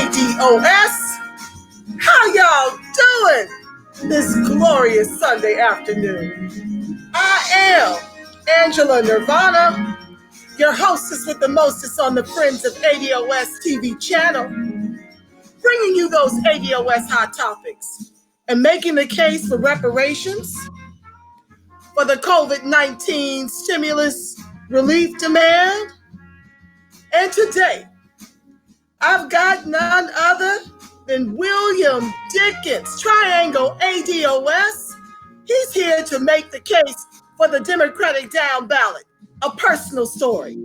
ADOS. How y'all doing this glorious Sunday afternoon? I am Angela Nirvana, your hostess with the mostest on the Friends of ADOS TV channel, bringing you those ADOS hot topics and making the case for reparations for the COVID-19 stimulus relief demand. And today, I've got none other than William Dickens, Triangle ADOS. He's here to make the case for the Democratic down ballot, a personal story.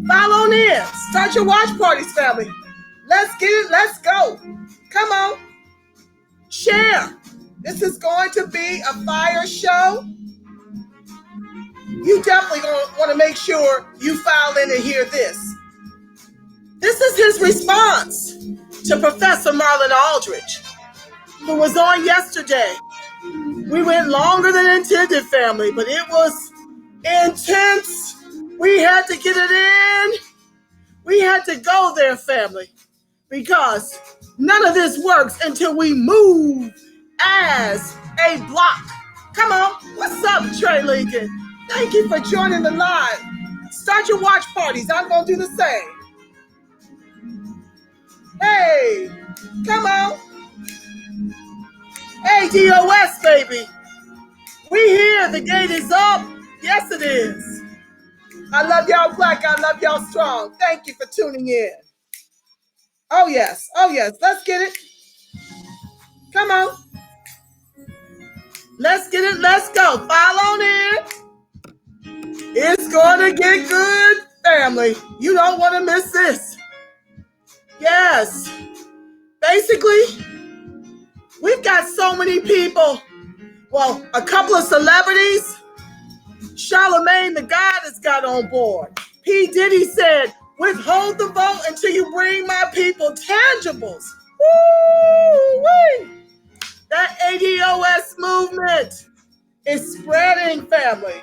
File on in. Start your watch parties, family. Let's get it. Let's go. Come on. Share. This is going to be a fire show. You definitely want to make sure you file in and hear this. This is his response to Professor Marlon Aldridge, who was on yesterday. We went longer than intended, family, but it was intense. We had to get it in. We had to go there, family, because none of this works until we move as a block. Come on. What's up, Trey Lincoln? Thank you for joining the live. Start your watch parties. I'm going to do the same. Hey, come on. ADOS, baby. We here. The gate is up. Yes, it is. I love y'all black. I love y'all strong. Thank you for tuning in. Oh, yes. Oh, yes. Let's get it. Come on. Let's get it. Let's go. File on in. It's going to get good, family. You don't want to miss this. Yes. Basically, we've got so many people. Well, a couple of celebrities. Charlemagne the God has got on board. P. Diddy said, withhold the vote until you bring my people tangibles. Woo-wee. That ADOS movement is spreading, family.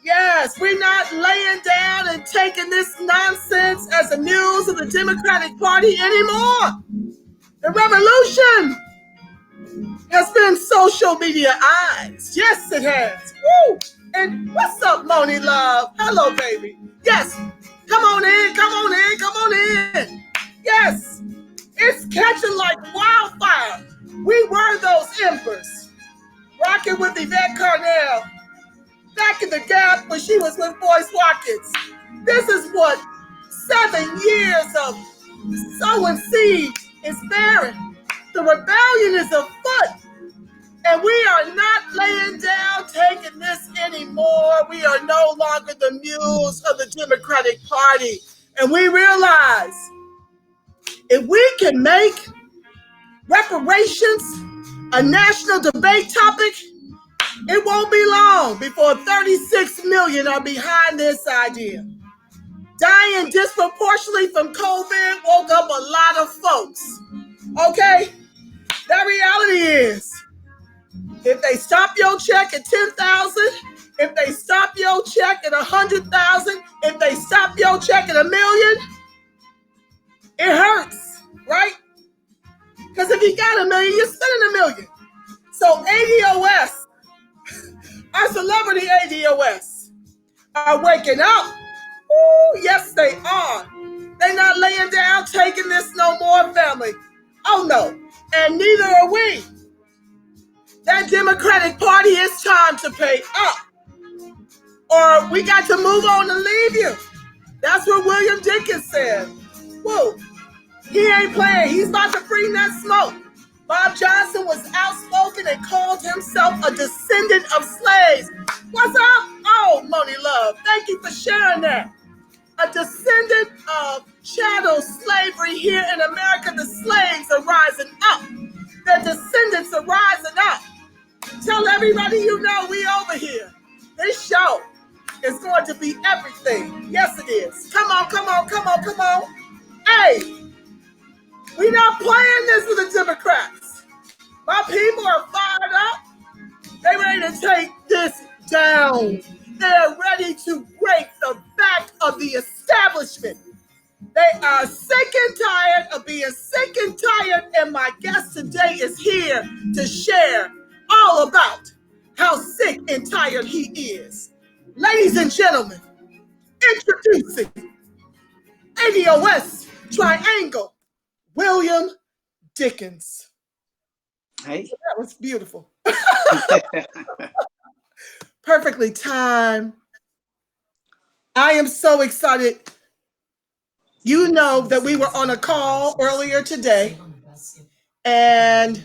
Yes, we're not laying down and taking this nonsense as the news of the Democratic Party anymore. The revolution has been social media eyes. Yes, it has. Woo! And what's up, Moni Love? Hello, baby. Yes, come on in, come on in, come on in. Yes, it's catching like wildfire. We were those embers, rocking with Yvette Carnell. Back in the gap when she was with Boyce Watkins. This is what 7 years of sowing seed is bearing. The rebellion is afoot. And we are not laying down taking this anymore. We are no longer the mules of the Democratic Party. And we realize if we can make reparations a national debate topic, it won't be long before 36 million are behind this idea. Dying disproportionately from COVID woke up a lot of folks. Okay? That reality is, if they stop your check at 10,000, if they stop your check at 100,000, if they stop your check at $1 million, it hurts, right? Because if you got $1 million, you're spending $1 million. So ADOS, our celebrity ADOS, are waking up. Ooh, yes, they are. They're not laying down taking this no more, family. Oh, no. And neither are we. That Democratic Party, it's time to pay up. Or we got to move on and leave you. That's what William Dickens said. Whoa. He ain't playing. He's about to bring that smoke. Bob Johnson was outspoken and called himself a descendant of slaves. What's up? Oh, Moni Love, thank you for sharing that. A descendant of chattel slavery here in America. The slaves are rising up. Their descendants are rising up. Tell everybody you know we over here. This show is going to be everything. Yes, it is. Come on, come on, come on, come on. Hey, we're not playing this with the Democrats. My people are fired up. They're ready to take this down. They're ready to break the back of the establishment. They are sick and tired of being sick and tired, and my guest today is here to share all about how sick and tired he is. Ladies and gentlemen, introducing ADOS Triangle, William Dickens. Hey. That was beautiful. Perfectly timed. I am so excited. You know that we were on a call earlier today, and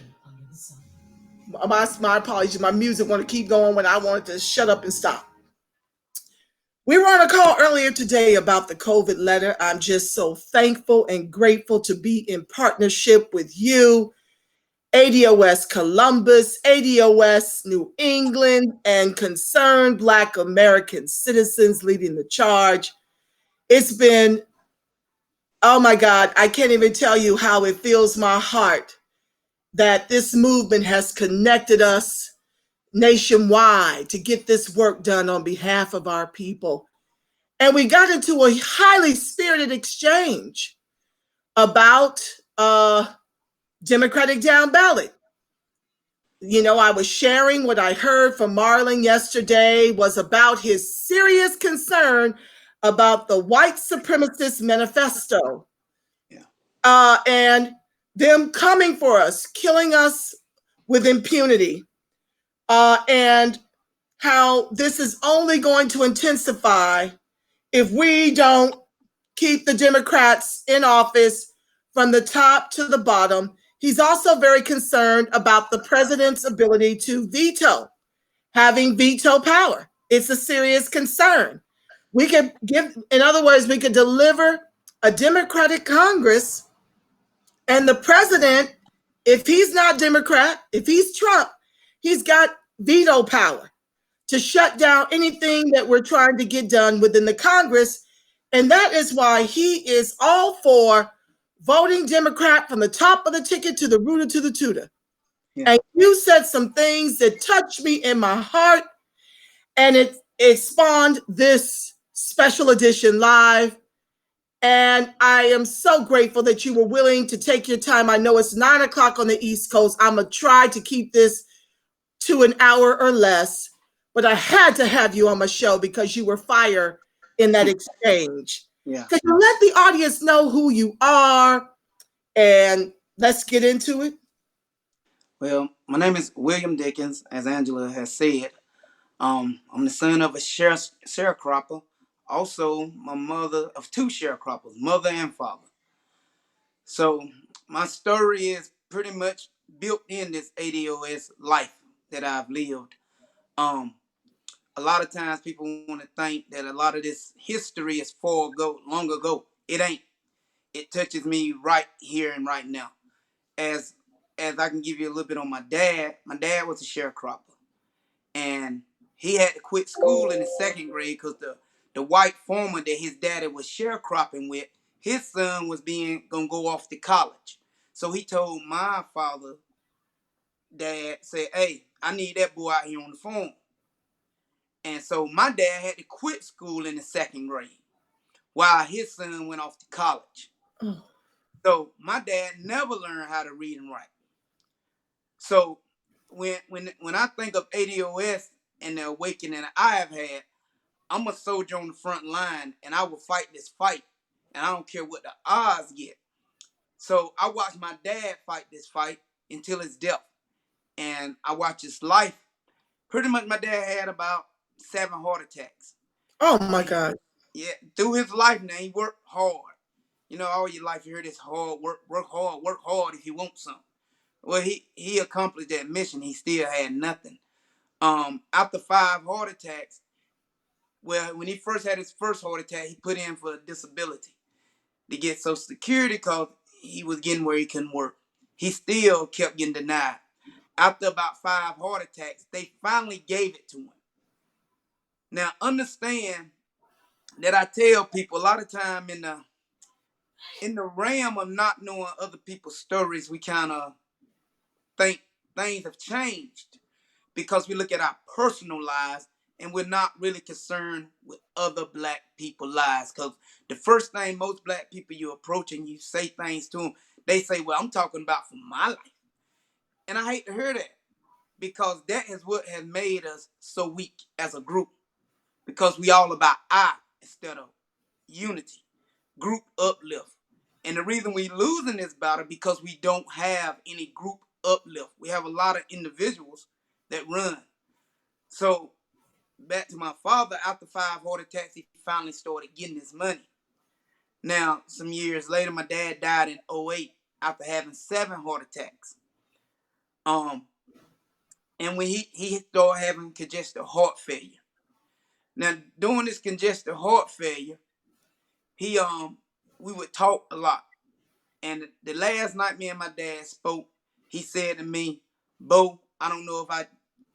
my apologies. My music want to keep going when I wanted to shut up and stop. We were on a call earlier today about the COVID letter. I'm just so thankful and grateful to be in partnership with you, ADOS Columbus, ADOS New England, and concerned Black American citizens leading the charge. It's been, oh my God, I can't even tell you how it fills my heart that this movement has connected us nationwide to get this work done on behalf of our people. And we got into a highly spirited exchange about Democratic down ballot. You know, I was sharing what I heard from Marlon yesterday was about his serious concern about the white supremacist manifesto, Yeah. and them coming for us, killing us with impunity, and how this is only going to intensify if we don't keep the Democrats in office from the top to the bottom. He's also very concerned about the president's ability to veto, having veto power. It's a serious concern. We could give, in other words, we could deliver a Democratic Congress, and the president, if he's not Democrat, if he's Trump, he's got veto power to shut down anything that we're trying to get done within the Congress. And that is why he is all for voting Democrat from the top of the ticket to the rooter to the tutor. Yeah. And you said some things that touched me in my heart, and it spawned this special edition live. And I am so grateful that you were willing to take your time. I know it's 9 o'clock on the East Coast. I'm going to try to keep this to an hour or less, but I had to have you on my show because you were fire in that exchange. Yeah. Could you let the audience know who you are, and let's get into it? Well, my name is William Dickens, as Angela has said. I'm the son of a sharecropper. Also, my mother of two sharecroppers, mother and father. So my story is pretty much built in this ADOS life that I've lived. Um, a lot of times people want to think that a lot of this history is long ago. It ain't. It touches me right here and right now. As as I can give you a little bit on my dad. My dad was a sharecropper, and he had to quit school in the second grade because the white farmer that his daddy was sharecropping with, his son was being gonna go off to college. So he told my father, dad, said, "Hey, I need that boy out here on the farm." And so my dad had to quit school in the second grade while his son went off to college. Oh. So my dad never learned how to read and write. So when I think of ADOS and the awakening I have had, I'm a soldier on the front line, and I will fight this fight, and I don't care what the odds get. So I watched my dad fight this fight until his death, and I watched his life. Pretty much, my dad had about 7 heart attacks. Oh my God. Yeah, through his life now, he worked hard. You know, all your life you hear this hard work hard if you want something. Well, he accomplished that mission. He still had nothing. After 5 heart attacks, well, when he first had his first heart attack, he put in for a disability to get Social Security because he was getting where he couldn't work. He still kept getting denied. After about 5 heart attacks, they finally gave it to him. Now, understand that I tell people a lot of time in the realm of not knowing other people's stories, we kind of think things have changed because we look at our personal lives and we're not really concerned with other black people's lives. Because the first thing most black people you approach and you say things to them, they say, well, I'm talking about for my life. And I hate to hear that, because that is what has made us so weak as a group, because we all about I instead of unity, group uplift. And the reason we losing this battle because we don't have any group uplift. We have a lot of individuals that run. So back to my father, after 5 heart attacks, he finally started getting his money. Now, some years later, my dad died in '08 after having 7 heart attacks. Um, and when he started having congestive heart failure. Now, during this congestive heart failure, he we would talk a lot. And the last night me and my dad spoke, he said to me, Bo, I don't know if I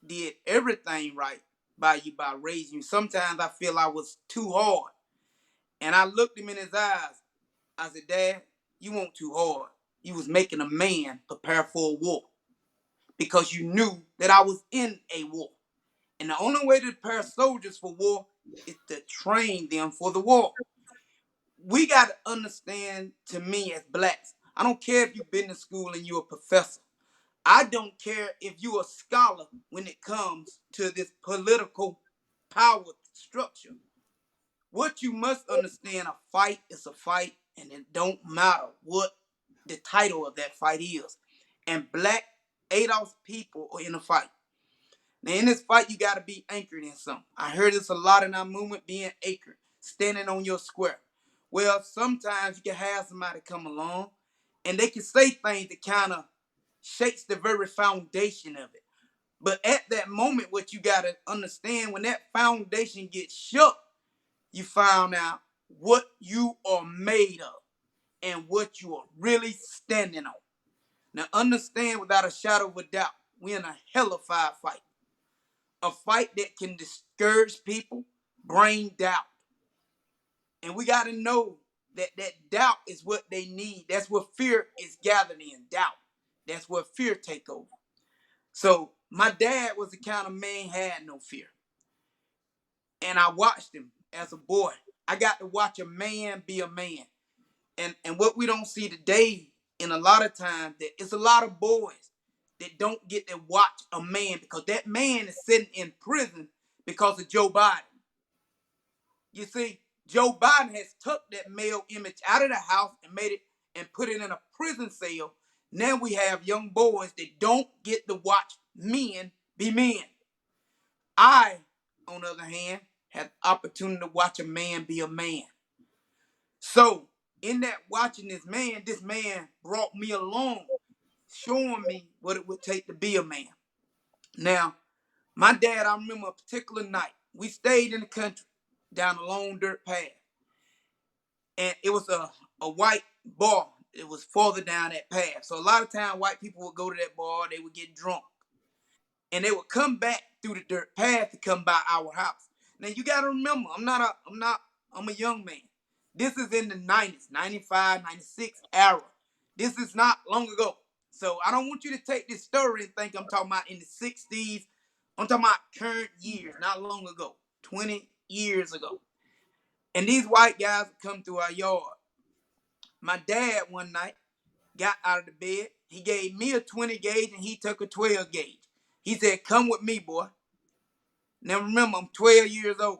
did everything right by you by raising you. Sometimes I feel I was too hard. And I looked him in his eyes. I said, Dad, you weren't too hard. You was making a man prepare for a war, because you knew that I was in a war. And the only way to prepare soldiers for war is to train them for the war. We got to understand, to me as blacks, I don't care if you've been to school and you're a professor. I don't care if you're a scholar when it comes to this political power structure. What you must understand, a fight is a fight, and it don't matter what the title of that fight is. And black ADOS people are in a fight. Now, in this fight, you got to be anchored in something. I heard this a lot in our movement, being anchored, standing on your square. Well, sometimes you can have somebody come along and they can say things that kind of shakes the very foundation of it. But at that moment, what you got to understand, when that foundation gets shook, you found out what you are made of and what you are really standing on. Now, understand without a shadow of a doubt, we're in a hellified fight. A fight that can discourage people, bring doubt. And we got to know that that doubt is what they need. That's what fear is gathered in, doubt. That's what fear take over. So my dad was the kind of man had no fear. And I watched him as a boy. I got to watch a man be a man. And what we don't see today, in a lot of times, that it's a lot of boys that don't get to watch a man, because that man is sitting in prison because of Joe Biden. You see, Joe Biden has took that male image out of the house and made it and put it in a prison cell. Now we have young boys that don't get to watch men be men. I, on the other hand, had the opportunity to watch a man be a man. So, in that watching this man brought me along, showing me what it would take to be a man. Now, my dad, I remember a particular night. We stayed in the country down a long dirt path. And it was a white bar. It was further down that path. So a lot of time white people would go to that bar, they would get drunk. And they would come back through the dirt path to come by our house. Now you gotta remember, I'm a young man. This is in the 90s, 95, 96 era. This is not long ago. So I don't want you to take this story and think I'm talking about in the 60s. I'm talking about current years, not long ago, 20 years ago. And these white guys would come through our yard. My dad one night got out of the bed. He gave me a 20 gauge and he took a 12 gauge. He said, come with me, boy. Now remember, I'm 12 years old.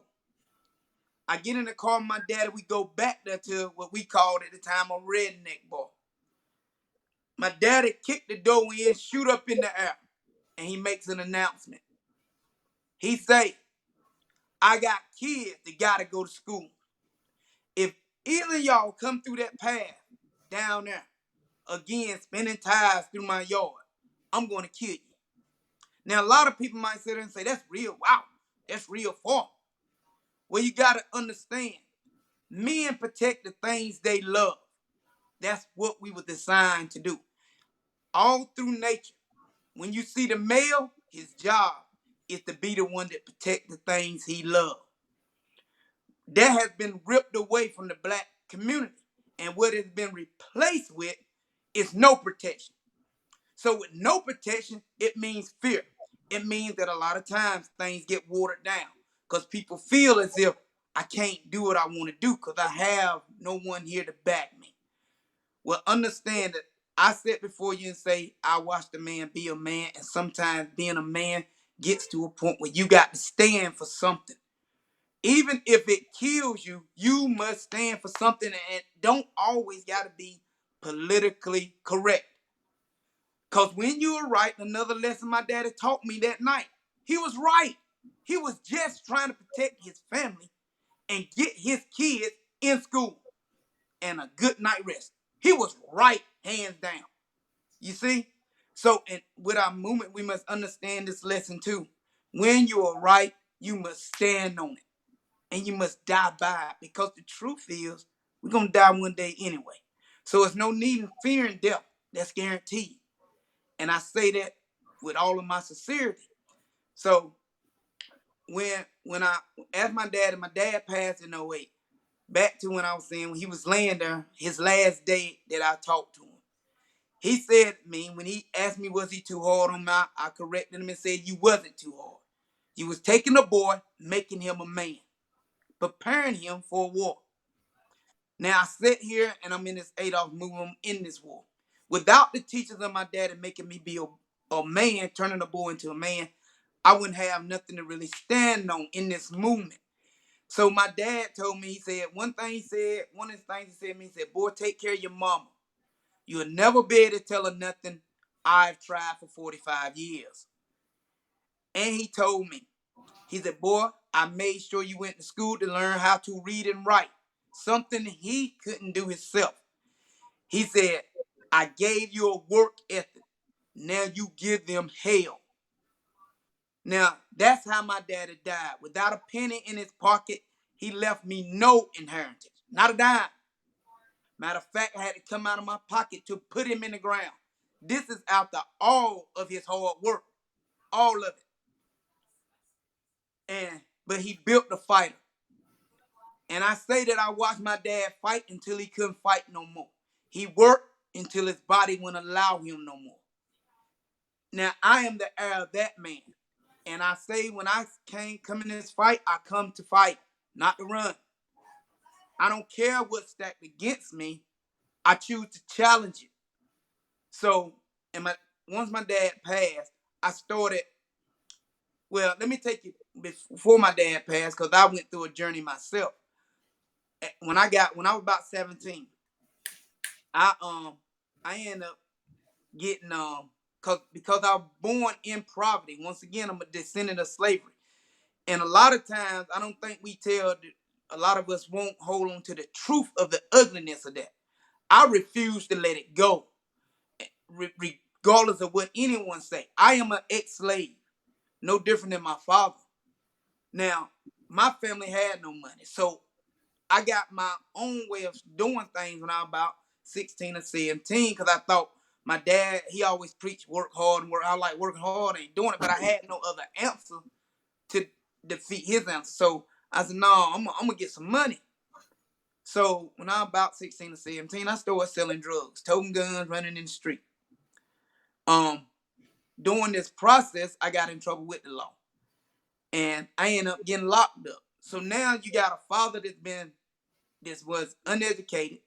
I get in the car with my daddy. We go back there to what we called at the time a redneck bar. My daddy kicked the door in, shoot up in the air, and he makes an announcement. He say, I got kids that gotta go to school. If either of y'all come through that path down there, again, spinning tires through my yard, I'm going to kill you. Now, a lot of people might sit there and say, that's real. Wow, that's real far. Well, you got to understand, men protect the things they love. That's what we were designed to do. All through nature, when you see the male, his job is to be the one that protect the things he loves. That has been ripped away from the black community. And what has been replaced with is no protection. So with no protection, it means fear. It means that a lot of times things get watered down. because people feel as if I can't do what I want to do because I have no one here to back me. Well, understand that I sit before you and say, I watched a man be a man, and sometimes being a man gets to a point where you got to stand for something. Even if it kills you, you must stand for something, and don't always got to be politically correct. Because when you were right, another lesson my daddy taught me that night, he was right. He was just trying to protect his family and get his kids in school and a good night rest. He was right, hands down. You see? So, and with our movement, we must understand this lesson too. When you are right, you must stand on it and you must die by it because the truth is, we're going to die one day anyway. So, it's no need in fearing death. That's guaranteed. And I say that with all of my sincerity. So, when I asked my dad passed in '08. Back to when I was saying when he was laying there, his last day that I talked to him. He said to me, when he asked me, was he too hard on me, I corrected him and said, you wasn't too hard. You was taking a boy, making him a man, preparing him for a war. Now I sit here and I'm in this ADOS movement, I'm in this war. Without the teachers of my daddy making me be a man, turning a boy into a man, I wouldn't have nothing to really stand on in this movement. So my dad told me, he said, one of his things he said to me, he said, boy, take care of your mama. You'll never be able to tell her nothing. I've tried for 45 years. And he told me, he said, boy, I made sure you went to school to learn how to read and write. Something he couldn't do himself. He said, I gave you a work ethic. Now you give them hell. Now, that's how my daddy died. Without a penny in his pocket, he left me no inheritance. Not a dime. Matter of fact, I had to come out of my pocket to put him in the ground. This is after all of his hard work. All of it. But he built the fighter. And I say that I watched my dad fight until he couldn't fight no more. He worked until his body wouldn't allow him no more. Now, I am the heir of that man. And I say when I come in this fight, I come to fight, not to run. I don't care what's stacked against me. I choose to challenge it. So, once my dad passed, I started. Well, let me take you before my dad passed, because I went through a journey myself. When I was about 17, I ended up getting because I was born in poverty. Once again, I'm a descendant of slavery, and a lot of times I don't think a lot of us won't hold on to the truth of the ugliness of that. I refuse to let it go, regardless of what anyone say. I am an ex-slave, no different than my father. Now, my family had no money, so I got my own way of doing things when I was about 16 or 17, because I thought my dad, he always preached work hard and work. I like working hard and doing it, but I had no other answer to defeat his answer. So I said, no, I'm gonna get some money. So when I was about 16 or 17, I started selling drugs, toting guns, running in the street. During this process, I got in trouble with the law, and I ended up getting locked up. So now you got a father this was uneducated,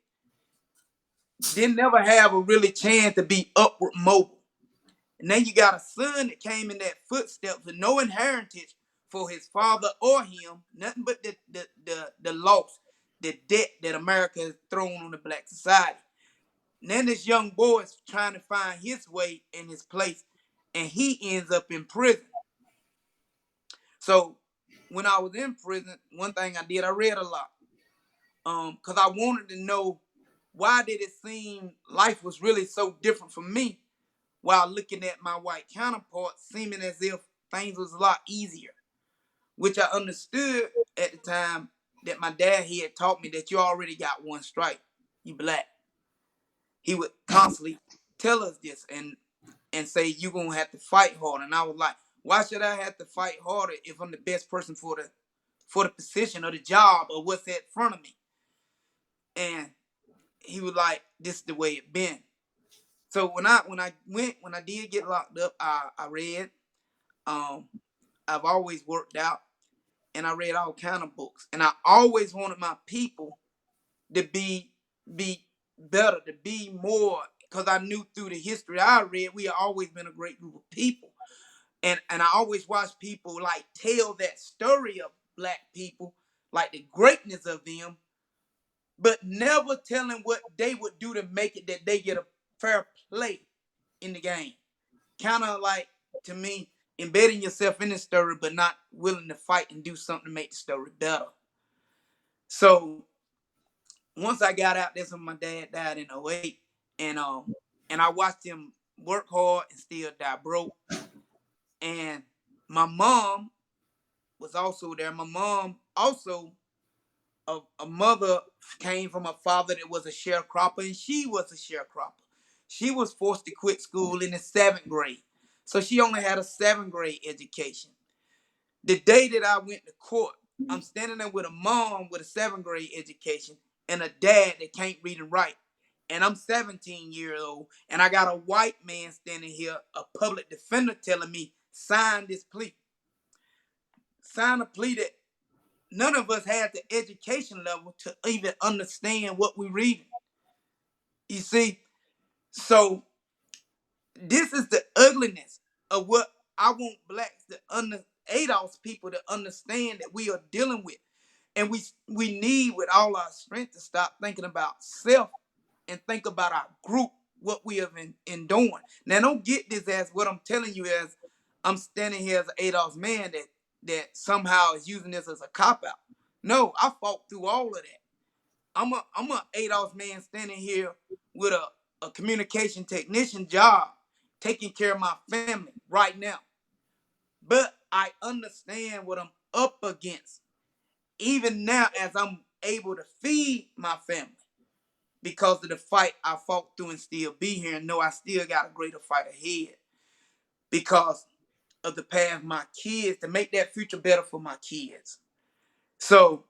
didn't never have a really chance to be upward mobile. And then you got a son that came in that footsteps with no inheritance for his father or him, nothing but the loss, the debt that America has thrown on the black society. And then this young boy is trying to find his way in his place, and he ends up in prison. So when I was in prison, one thing I did, I read a lot. Because I wanted to know, why did it seem life was really so different for me, while looking at my white counterparts seeming as if things was a lot easier, which I understood at the time that my dad, he had taught me that you already got one strike, you black. He would constantly tell us this and say you're gonna have to fight hard. And I was like, why should I have to fight harder if I'm the best person for the position or the job or what's at front of me? And he was like, this is the way it been. So when I did get locked up, I read. I've always worked out, and I read all kind of books. And I always wanted my people to be better, to be more, because I knew through the history I read, we have always been a great group of people. And I always watch people like tell that story of black people, like the greatness of them, but never telling what they would do to make it that they get a fair play in the game. Kind of like, to me, embedding yourself in the story, but not willing to fight and do something to make the story better. So once I got out, that's when my dad died in '08, and and I watched him work hard and still die broke. And my mom was also there. My mom also, a mother, came from a father that was a sharecropper, and she was a sharecropper. She was forced to quit school in the 7th grade, so she only had a 7th grade education. The day that I went to court, I'm standing there with a mom with a 7th grade education and a dad that can't read and write. And I'm 17 years old, and I got a white man standing here, a public defender, telling me, sign this plea. Sign a plea that none of us had the education level to even understand what we're reading. You see? So this is the ugliness of what I want blacks to ADOS people to understand that we are dealing with. And we need with all our strength to stop thinking about self and think about our group, what we have in doing. Now, don't get this as what I'm telling you as I'm standing here as an ADOS man that somehow is using this as a cop out. No, I fought through all of that. I'm a ADOS man standing here with a communication technician job, taking care of my family right now. But I understand what I'm up against, even now as I'm able to feed my family because of the fight I fought through and still be here and know I still got a greater fight ahead because of the path my kids, to make that future better for my kids. So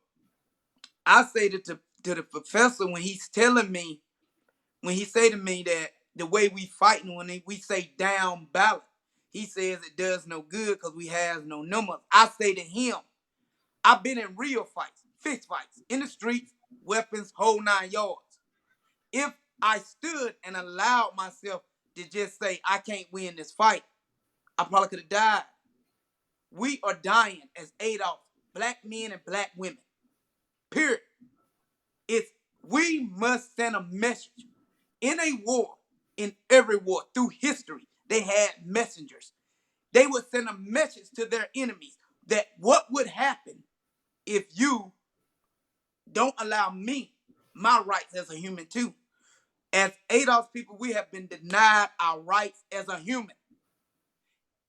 I say to the professor when he's telling me, when he say to me that the way we fighting, when we say down ballot, he says it does no good because we have no numbers. I say to him, I've been in real fights, fist fights, in the streets, weapons, whole 9 yards. If I stood and allowed myself to just say, I can't win this fight, I probably could have died. We are dying as ADOS, black men and black women. Period. It's we must send a message. In a war, in every war, through history, they had messengers. They would send a message to their enemies that what would happen if you don't allow me my rights as a human too. As ADOS people, we have been denied our rights as a human.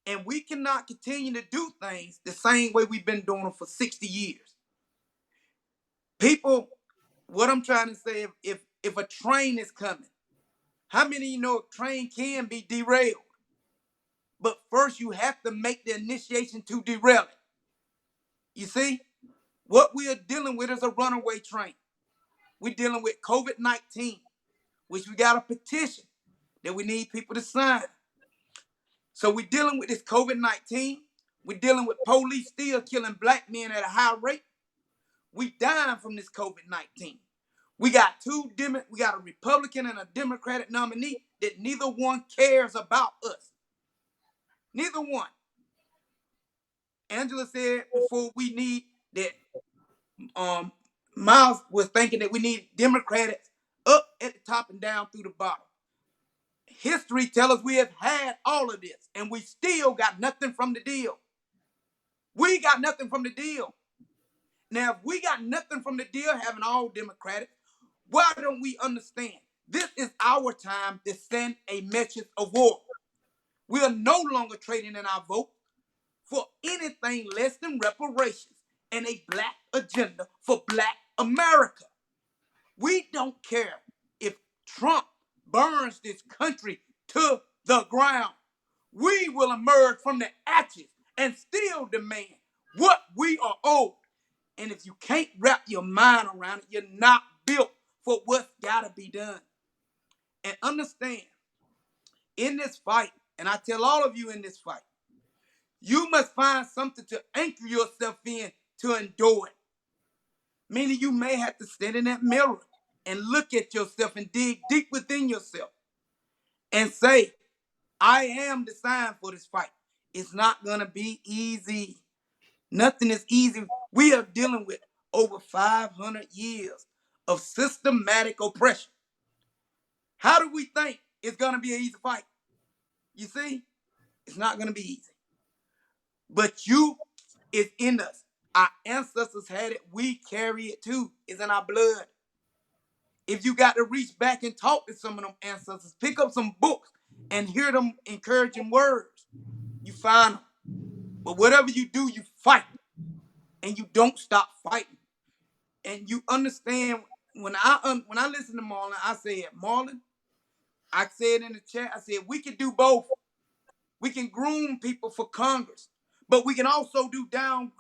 And we cannot continue to do things the same way we've been doing them for 60 years. People, what I'm trying to say, if a train is coming, how many of you know a train can be derailed? But first you have to make the initiation to derail it. You see, what we are dealing with is a runaway train. We're dealing with COVID-19, which we got a petition that we need people to sign. So we're dealing with this COVID-19. We're dealing with police still killing black men at a high rate. We dying from this COVID-19. We got we got a Republican and a Democratic nominee that neither one cares about us. Neither one. Angela said before we need that, Miles was thinking that we need Democrats up at the top and down through the bottom. History tells us we have had all of this and we still got nothing from the deal. We got nothing from the deal. Now, if we got nothing from the deal having all Democratic, why don't we understand? This is our time to send a message of war. We are no longer trading in our vote for anything less than reparations and a black agenda for black America. We don't care if Trump burns this country to the ground. We will emerge from the ashes and still demand what we are owed. And if you can't wrap your mind around it, you're not built for what's got to be done. And understand, in this fight, and I tell all of you in this fight, you must find something to anchor yourself in to endure it. Meaning you may have to stand in that mirror and look at yourself and dig deep within yourself and say, I am designed for this fight. It's not going to be easy. Nothing is easy. We are dealing with over 500 years of systematic oppression. How do we think it's going to be an easy fight? You see, it's not going to be easy. But you is in us. Our ancestors had it. We carry it too. It's in our blood. If you got to reach back and talk to some of them ancestors, pick up some books and hear them encouraging words, you find them. But whatever you do, you fight. And you don't stop fighting. And you understand, when I listen to Marlon, I said, Marlon, I said in the chat, I said, we can do both. We can groom people for Congress, but we can also do down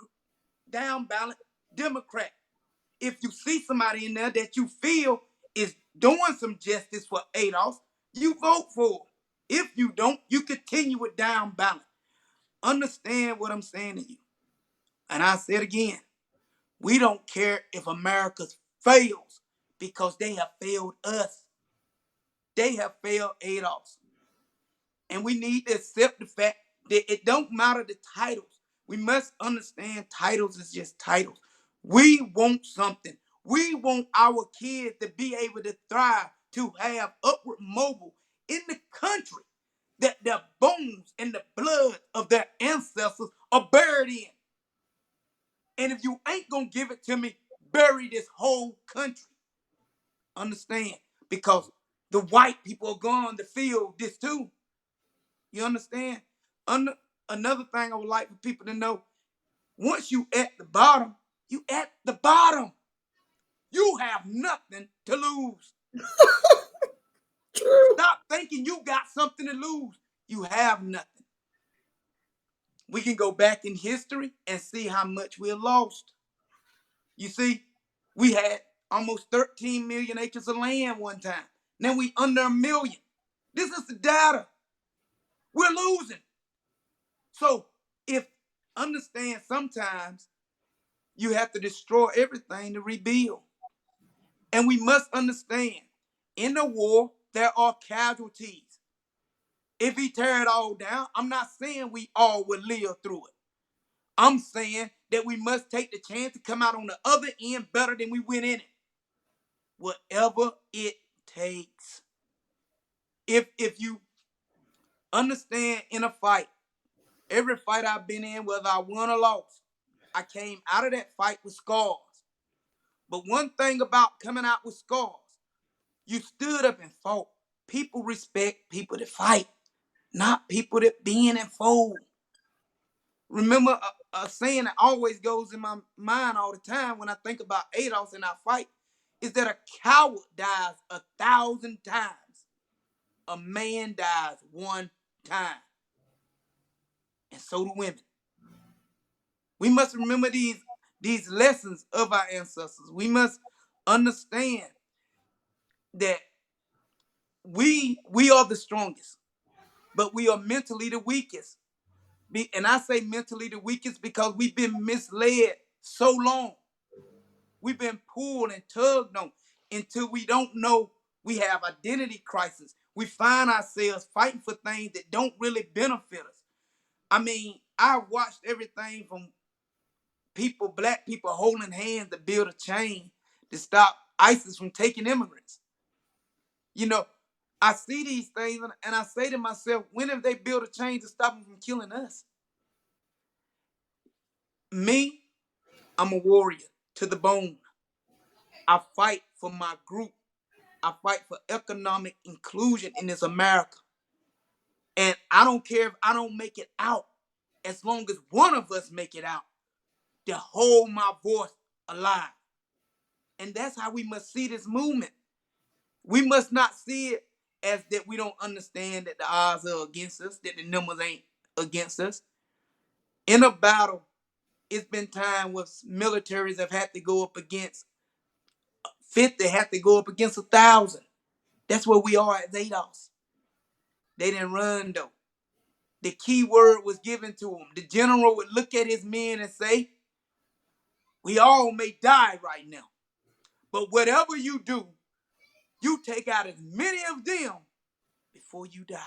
ballot Democrat. If you see somebody in there that you feel is doing some justice for ADOS, you vote for them. If you don't, you continue with down ballot. Understand what I'm saying to you. And I said again, we don't care if America fails because they have failed us. They have failed ADOS. And we need to accept the fact that it don't matter the titles. We must understand titles is just titles. We want something. We want our kids to be able to thrive, to have upward mobile in the country that their bones and the blood of their ancestors are buried in. And if you ain't gonna give it to me, bury this whole country. Understand? Because the white people are going to feel this too. You understand? Another thing I would like for people to know, once you at the bottom, you at the bottom. You have nothing to lose. Stop thinking you got something to lose. You have nothing. We can go back in history and see how much we lost. You see, we had almost 13 million acres of land one time. Now we under 1 million. This is the data. We're losing. So if understand, sometimes you have to destroy everything to rebuild. And we must understand, in the war, there are casualties. If he tear it all down, I'm not saying we all will live through it. I'm saying that we must take the chance to come out on the other end better than we went in it. Whatever it takes. If you understand, in a fight, every fight I've been in, whether I won or lost, I came out of that fight with scars. But one thing about coming out with scars, you stood up and fought. People respect people that fight, not people that bend and fold. Remember a saying that always goes in my mind all the time when I think about ADOS and our fight is that a coward dies 1,000 times. A man dies one time. And so do women. We must remember these lessons of our ancestors. We must understand that we are the strongest, but we are mentally the weakest. And I say mentally the weakest because we've been misled so long. We've been pulled and tugged on until we don't know. We have identity crisis. We find ourselves fighting for things that don't really benefit us. I mean, I watched everything from black people holding hands to build a chain to stop ISIS from taking immigrants. You know, I see these things and I say to myself, when have they built a chain to stop them from killing us? Me, I'm a warrior to the bone. I fight for my group. I fight for economic inclusion in this America. And I don't care if I don't make it out, as long as one of us make it out to hold my voice alive. And that's how we must see this movement. We must not see it as that we don't understand that the odds are against us, that the numbers ain't against us. In a battle, it's been time where militaries have had to go up against 50, have to go up against 1,000. That's where we are at ADOS. They didn't run though. The key word was given to him. The general would look at his men and say, We all may die right now. But whatever you do, you take out as many of them before you die.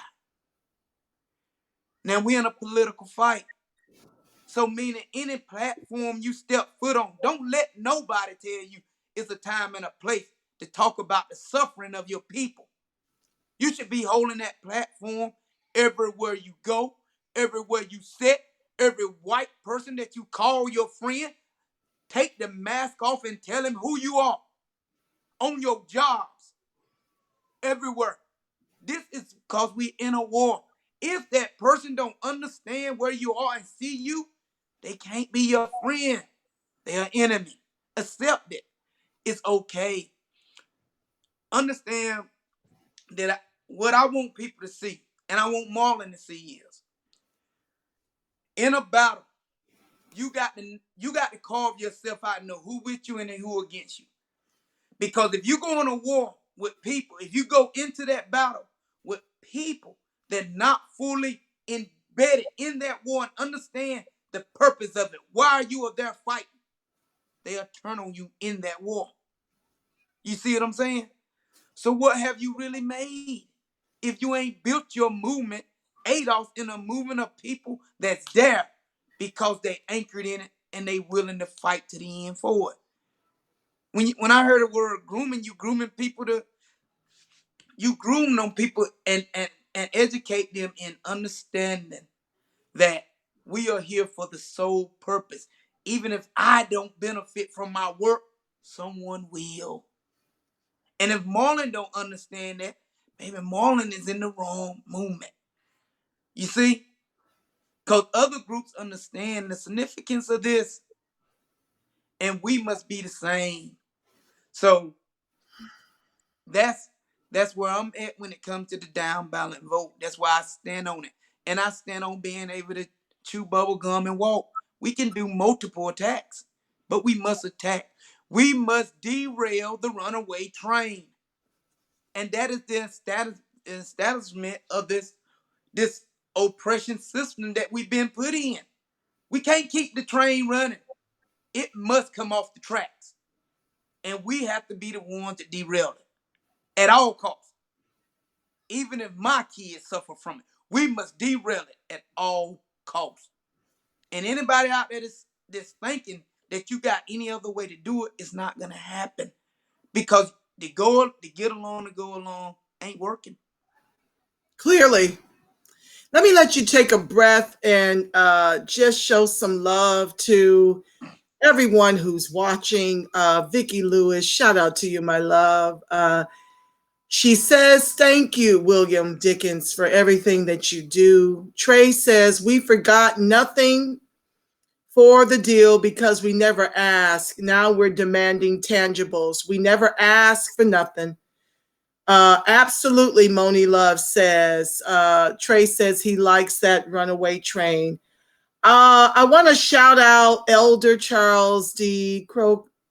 Now we're in a political fight. So meaning any platform you step foot on, don't let nobody tell you it's a time and a place to talk about the suffering of your people. You should be holding that platform everywhere you go, everywhere you sit, every white person that you call your friend. Take the mask off and tell him who you are. On your jobs, everywhere. This is because we in a war. If that person don't understand where you are and see you, they can't be your friend. They're an enemy. Accept it. It's okay. Understand that what I want people to see, and I want Marlon to see is, in a battle, you got to carve yourself out and know who with you and who against you. Because if you go on a war with people, if you go into that battle with people that not fully embedded in that war and understand the purpose of it, why you are there fighting, they'll turn on you in that war. You see what I'm saying? So what have you really made if you ain't built your movement, ADOS, in a movement of people that's there because they anchored in it and they willing to fight to the end for it? When I heard the word grooming, you groom them people and educate them in understanding that we are here for the sole purpose. Even if I don't benefit from my work, someone will. And if Marlon don't understand that, maybe Marlon is in the wrong movement. You see? Because other groups understand the significance of this, and we must be the same. So that's where I'm at when it comes to the down ballot vote. That's why I stand on it. And I stand on being able to chew bubble gum and walk. We can do multiple attacks, but we must attack. We must derail the runaway train. And that is the establishment of this oppression system that we've been put in. We can't keep the train running. It must come off the tracks. And we have to be the ones that derail it at all costs. Even if my kids suffer from it, we must derail it at all costs. And anybody out there that's thinking that you got any other way to do it, it's not gonna happen. Because the get along to go along ain't working. Clearly. Let me let you take a breath and just show some love to everyone who's watching. Vicki Lewis, shout out to you, my love. She says, thank you, William Dickens, for everything that you do. Trey says, we forgot nothing for the deal because we never asked. Now we're demanding tangibles. We never ask for nothing. Absolutely, Moni Love says. Trey says he likes that runaway train. I want to shout out Elder Charles D.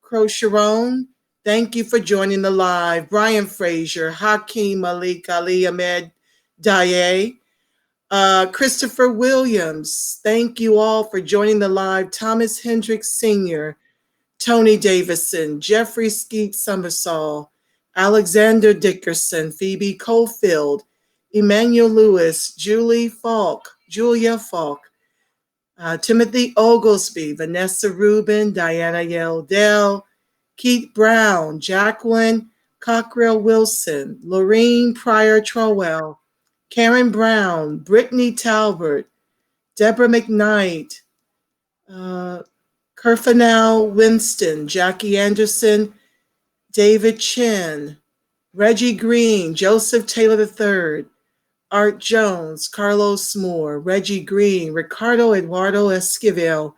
Crocheron. Thank you for joining the live. Brian Frazier, Hakeem Malik Ali Ahmed Daye, Christopher Williams. Thank you all for joining the live. Thomas Hendricks Sr., Tony Davison, Jeffrey Skeet Summersall, Alexander Dickerson, Phoebe Cofield, Emmanuel Lewis, Julia Falk, Timothy Oglesby, Vanessa Rubin, Diana Yeldell, Keith Brown, Jacqueline Cockrell Wilson, Lorene Pryor Trowell, Karen Brown, Brittany Talbert, Deborah McKnight, Kerfanel Winston, Jackie Anderson, David Chin, Reggie Green, Joseph Taylor III, Art Jones, Carlos Moore, Reggie Green, Ricardo Eduardo Esquivel,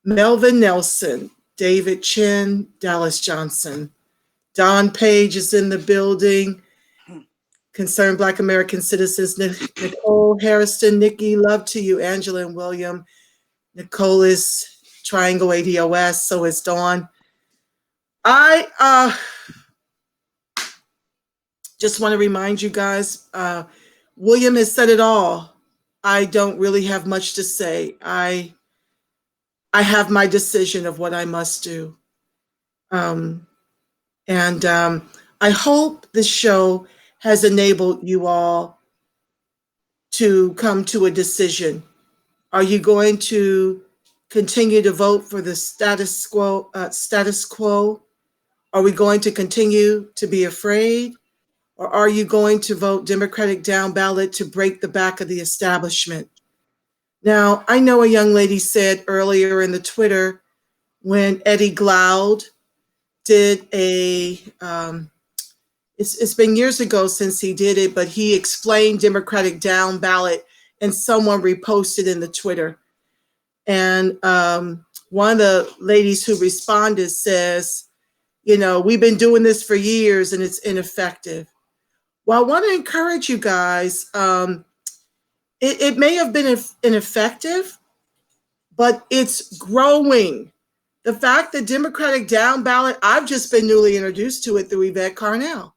Melvin Nelson, David Chin, Dallas Johnson. Don Page is in the building. Concerned Black American Citizens, Nicole Harrison, Nikki, love to you, Angela and William. Nicole is Triangle ADOS, so is Dawn. I just want to remind you guys, William has said it all. I don't really have much to say. I I have my decision of what I must do. Um, and I hope this show has enabled you all to come to a decision. Are you going to continue to vote for the status quo? Status quo? Are we going to continue to be afraid? Or are you going to vote Democratic down ballot to break the back of the establishment? Now, I know a young lady said earlier in the Twitter when Eddie Glaude did it's been years ago since he did it, but he explained Democratic down ballot and someone reposted in the Twitter. And one of the ladies who responded says, we've been doing this for years and it's ineffective. Well, I want to encourage you guys. It may have been ineffective, but it's growing. The fact that Democratic down ballot, I've just been newly introduced to it through Yvette Carnell.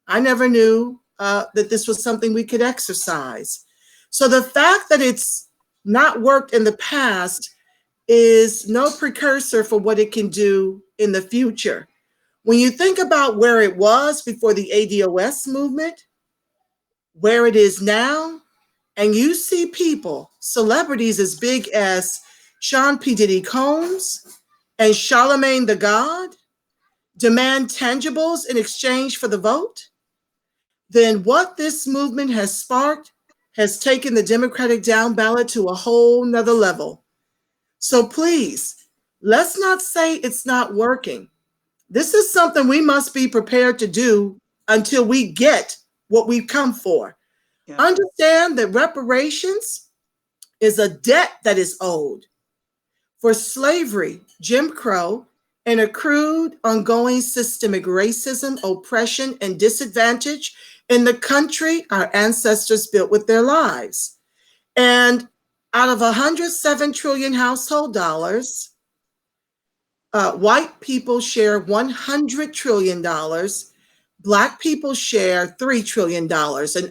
I never knew that this was something we could exercise. So the fact that it's not worked in the past is no precursor for what it can do in the future. When you think about where it was before the ADOS movement, where it is now, and you see people, celebrities as big as Sean P. Diddy Combs and Charlemagne the God, demand tangibles in exchange for the vote, then what this movement has sparked has taken the Democratic down ballot to a whole nother level. So please, let's not say it's not working. This is something we must be prepared to do until we get what we've come for. Yeah. Understand that reparations is a debt that is owed for slavery, Jim Crow, and accrued ongoing systemic racism, oppression, and disadvantage in the country our ancestors built with their lives. And out of 107 trillion household dollars, white people share $100 trillion. Black people share $3 trillion. And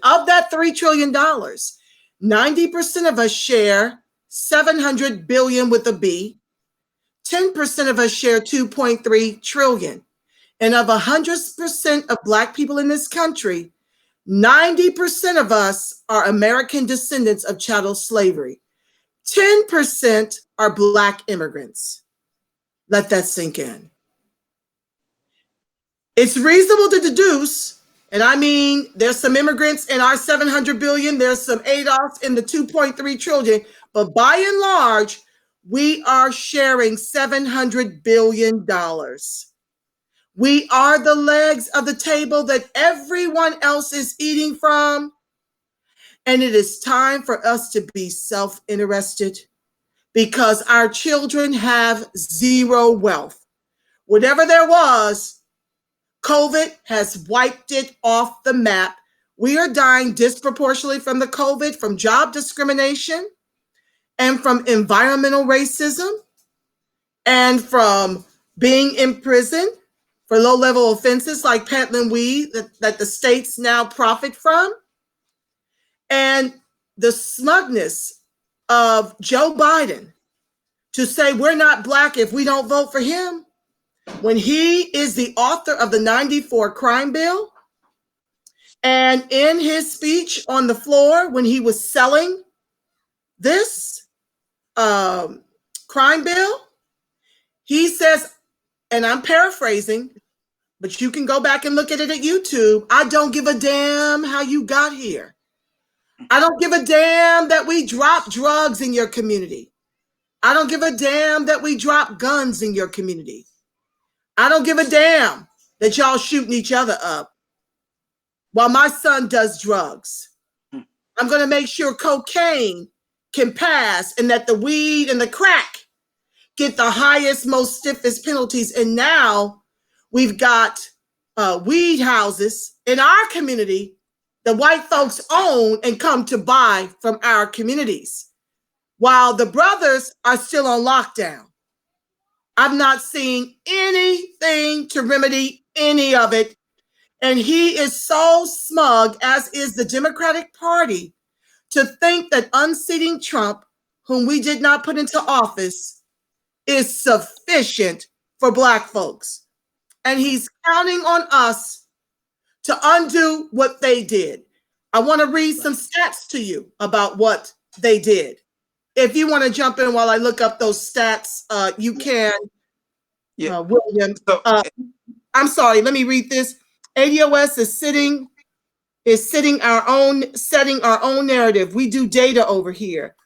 of that $3 trillion, 90% of us share 700 billion with a B. 10% of us share 2.3 trillion. And of 100% of Black people in this country, 90% of us are American descendants of chattel slavery. 10% are Black immigrants. Let that sink in. It's reasonable to deduce, and I mean, there's some immigrants in our 700 billion, there's some ADOS in the 2.3 trillion, but by and large, we are sharing $700 billion. We are the legs of the table that everyone else is eating from. And it is time for us to be self-interested because our children have zero wealth. Whatever there was, COVID has wiped it off the map. We are dying disproportionately from the COVID, from job discrimination, and from environmental racism, and from being in prison for low-level offenses like peddling weed that the states now profit from. And the smugness of Joe Biden to say we're not Black if we don't vote for him, when he is the author of the 94 crime bill. And in his speech on the floor, when he was selling this crime bill, he says, and I'm paraphrasing, but you can go back and look at it at YouTube, I don't give a damn how you got here. I don't give a damn that we drop drugs in your community. I don't give a damn that we drop guns in your community. I don't give a damn that y'all shooting each other up while my son does drugs. I'm going to make sure cocaine can pass and that the weed and the crack get the highest, most stiffest penalties. And now we've got weed houses in our community that white folks own and come to buy from our communities, while the brothers are still on lockdown. I've not seen anything to remedy any of it. And he is so smug, as is the Democratic Party, to think that unseating Trump, whom we did not put into office, is sufficient for Black folks. And he's counting on us to undo what they did. I want to read Right. some stats to you about what they did. If you want to jump in while I look up those stats, you Yeah. can, Yeah. William. So I'm sorry. Let me read this. ADOS is setting our own narrative. We do data over here.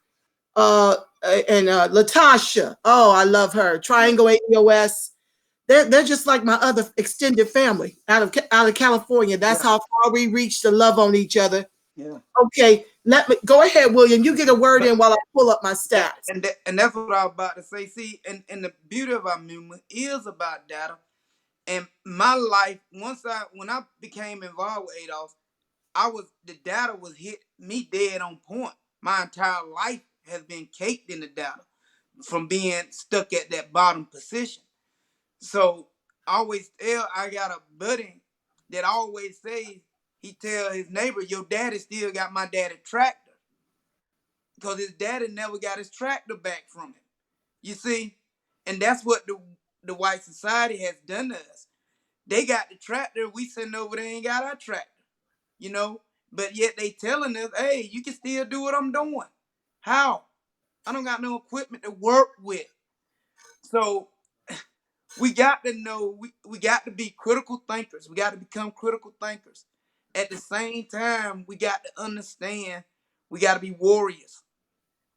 And Latasha, oh, I love her. yeah, Triangle ADOS. They're just like my other extended family out of California. That's yeah, how far we reach to love on each other. yeah. Okay, let me go ahead, William. You get a word But in while I pull up my that, stats. and that's what I was about to say. See, and the beauty of our movement is about data. And my life, when I became involved with ADOS, the data was hit me dead on point. My entire life has been caked in the data from being stuck at that bottom position. So I got a buddy that always says, he tell his neighbor, your daddy still got my daddy tractor. Because his daddy never got his tractor back from him. You see? And that's what the white society has done to us. They got the tractor, we sitting over there ain't got our tractor. You know? But yet they telling us, hey, you can still do what I'm doing. How? I don't got no equipment to work with. So we got to know, we got to be critical thinkers. We got to become critical thinkers. At the same time, we got to understand we got to be warriors.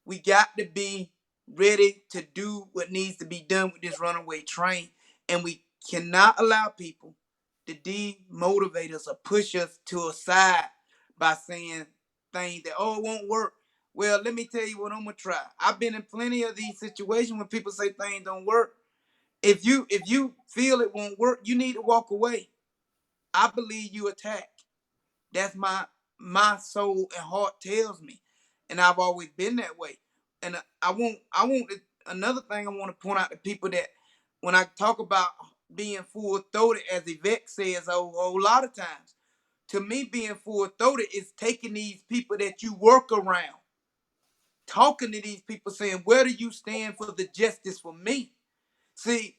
We got to be ready to do what needs to be done with this runaway train. And we cannot allow people to demotivate us or push us to a side by saying things that, oh, it won't work. Well, let me tell you what I'm gonna try. I've been in plenty of these situations when people say things don't work. If you feel it won't work, you need to walk away. I believe you attack. That's my soul and heart tells me, and I've always been that way. And another thing I want to point out to people that when I talk about being full throated, as Yvette says a whole lot of times, to me being full throated is taking these people that you work around, talking to these people, saying, where do you stand for the justice for me? See,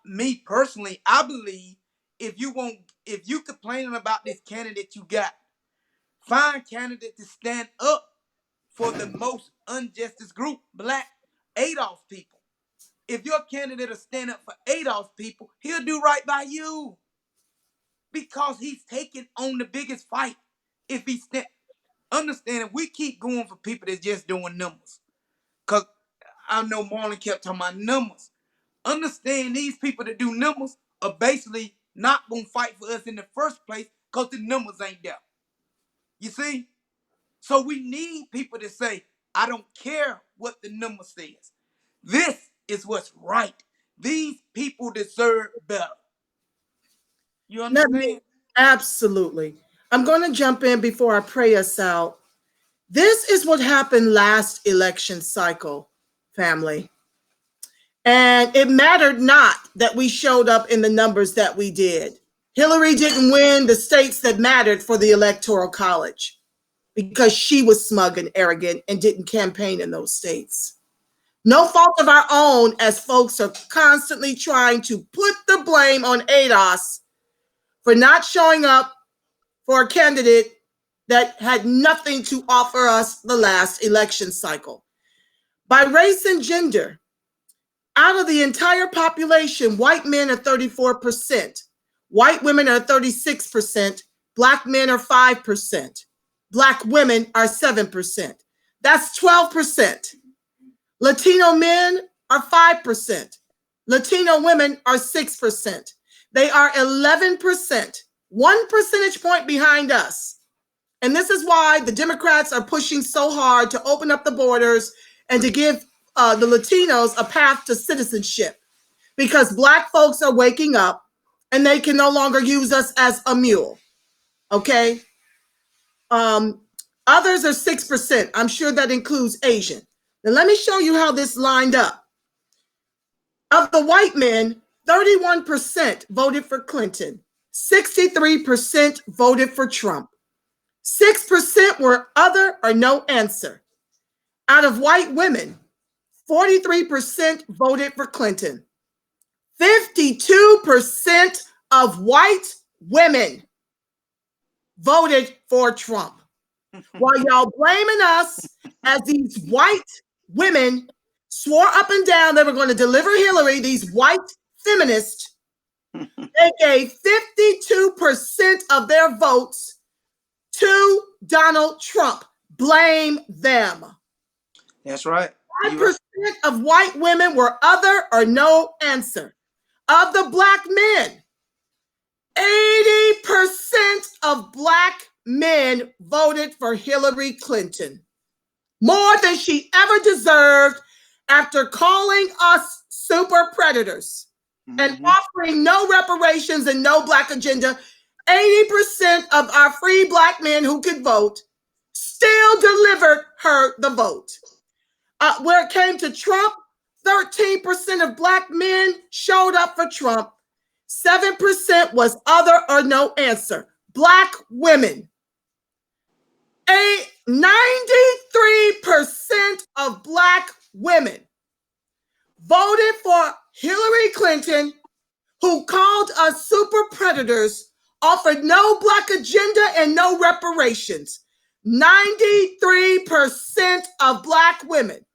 me personally, I believe if you complaining about this candidate you got, find candidate to stand up for the most unjustest group, Black ADOS people. If your candidate will stand up for ADOS people, he'll do right by you because he's taking on the biggest fight. If he stand, understand, we keep going for people that's just doing numbers. Cause I know Marlon kept talking about numbers. Understand these people that do numbers are basically not gonna fight for us in the first place because the numbers ain't there. You see? So we need people to say, I don't care what the number says. This is what's right. These people deserve better. You Let me understand? absolutely. I'm going to jump in before I pray us out. This is what happened last election cycle, family. And it mattered not that we showed up in the numbers that we did. Hillary didn't win the states that mattered for the Electoral College because she was smug and arrogant and didn't campaign in those states. No fault of our own, as folks are constantly trying to put the blame on ADOS for not showing up for a candidate that had nothing to offer us the last election cycle. By race and gender, out of the entire population, white men are 34%, white women are 36%, Black men are 5%, Black women are 7%. That's 12%. Latino men are 5%. Latino women are 6%. They are 11%, 1 percentage point behind us. And this is why the Democrats are pushing so hard to open up the borders and to give the Latinos a path to citizenship, because Black folks are waking up and they can no longer use us as a mule. Okay. Um, Others are 6%. I'm sure that includes Asian. Now, let me show you how this lined up. Of the white men, 31% voted for Clinton, 63% voted for Trump, 6% were other or no answer. Out of white women, 43% voted for Clinton. 52% of white women voted for Trump. While y'all blaming us as these white women swore up and down they were going to deliver Hillary, these white feminists, they gave 52% of their votes to Donald Trump. Blame them. That's right. 5% of white women were other or no answer. Of the black men, 80% of black men voted for Hillary Clinton. More than she ever deserved after calling us super predators and offering no reparations and no black agenda. 80% of our free black men who could vote still delivered her the vote. Where it came to Trump, 13% of black men showed up for Trump. 7% was other or no answer. Black women. 93% of black women voted for Hillary Clinton, who called us super predators, offered no black agenda and no reparations. 93% of black women.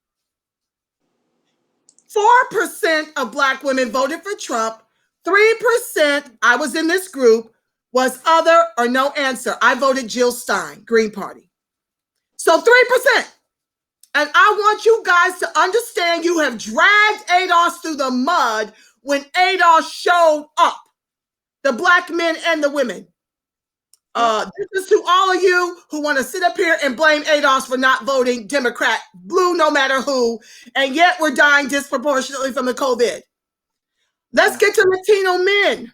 4% of black women voted for Trump. 3%, I was in this group, was other or no answer. I voted Jill Stein, Green Party. So 3%. And I want you guys to understand you have dragged ADOS through the mud when ADOS showed up, the black men and the women. This is to all of you who want to sit up here and blame ADOS for not voting Democrat, blue no matter who, and yet we're dying disproportionately from the COVID. Let's get to Latino men.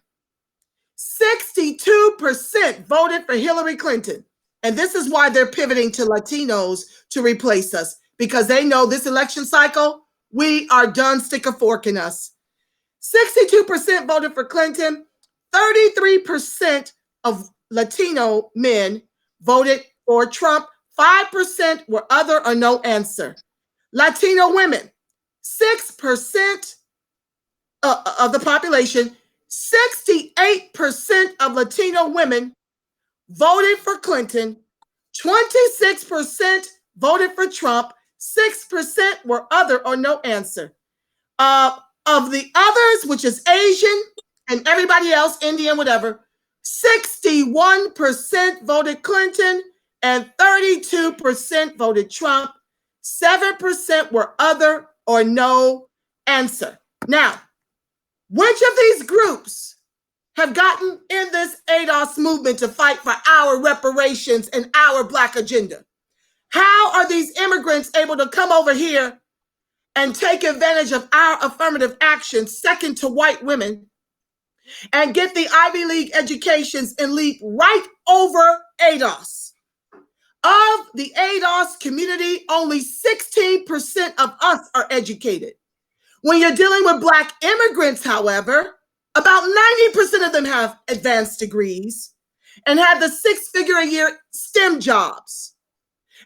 62% voted for Hillary Clinton. And this is why they're pivoting to Latinos to replace us, because they know this election cycle, we are done stick a fork in us. 62% voted for Clinton. 33% of Latino men voted for Trump. 5% were other or no answer. Latino women, 6% of the population, 68% of Latino women voted for Clinton. 26% voted for Trump. 6% were other or no answer. Of the others, which is Asian and everybody else, Indian, whatever, 61% voted Clinton and 32% voted Trump. 7% were other or no answer. Now, which of these groups have gotten in this ADOS movement to fight for our reparations and our black agenda? How are these immigrants able to come over here and take advantage of our affirmative action, second to white women, and get the Ivy League educations and leap right over ADOS? Of the ADOS community, only 16% of us are educated. When you're dealing with black immigrants, however, about 90% of them have advanced degrees and have the six-figure-a-year STEM jobs.